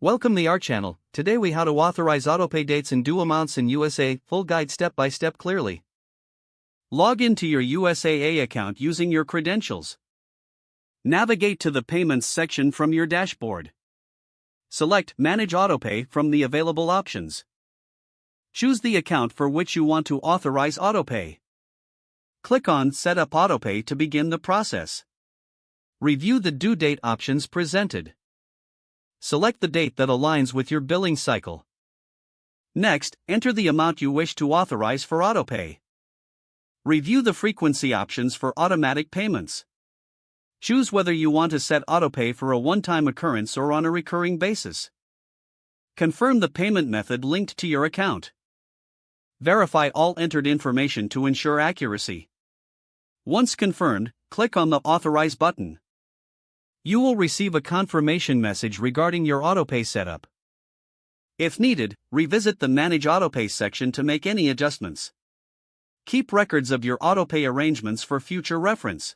Welcome to our channel. Today we how to authorize autopay dates and due amounts in USAA, full guide step by step clearly. Log into your USAA account using your credentials. Navigate to the Payments section from your dashboard. Select Manage Autopay from the available options. Choose the account for which you want to authorize autopay. Click on Set up Autopay to begin the process. Review the due date options presented. Select the date that aligns with your billing cycle. Next, enter the amount you wish to authorize for autopay. Review the frequency options for automatic payments. Choose whether you want to set autopay for a one-time occurrence or on a recurring basis. Confirm the payment method linked to your account. Verify all entered information to ensure accuracy. Once confirmed, click on the Authorize button. You will receive a confirmation message regarding your autopay setup. If needed, revisit the Manage Autopay section to make any adjustments. Keep records of your autopay arrangements for future reference.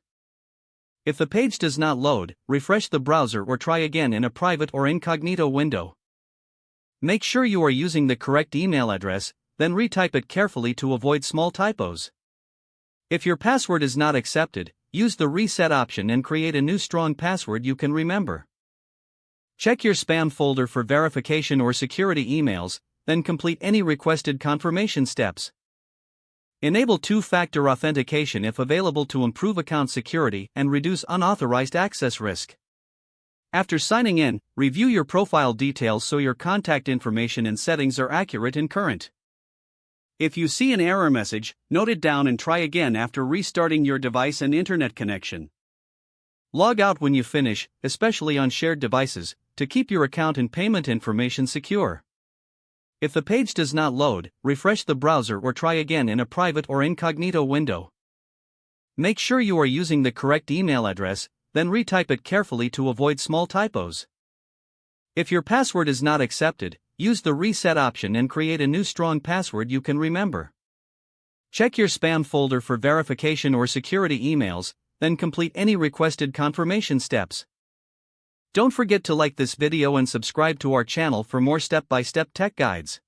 If the page does not load, refresh the browser or try again in a private or incognito window. Make sure you are using the correct email address, then retype it carefully to avoid small typos. If your password is not accepted, use the reset option and create a new strong password you can remember. Check your spam folder for verification or security emails, then complete any requested confirmation steps. Enable two-factor authentication if available to improve account security and reduce unauthorized access risk. After signing in, review your profile details so your contact information and settings are accurate and current. If you see an error message, note it down and try again after restarting your device and internet connection. Log out when you finish, especially on shared devices, to keep your account and payment information secure. If the page does not load, refresh the browser or try again in a private or incognito window. Make sure you are using the correct email address, then retype it carefully to avoid small typos. If your password is not accepted, use the reset option and create a new strong password you can remember. Check your spam folder for verification or security emails, then complete any requested confirmation steps. Don't forget to like this video and subscribe to our channel for more step-by-step tech guides.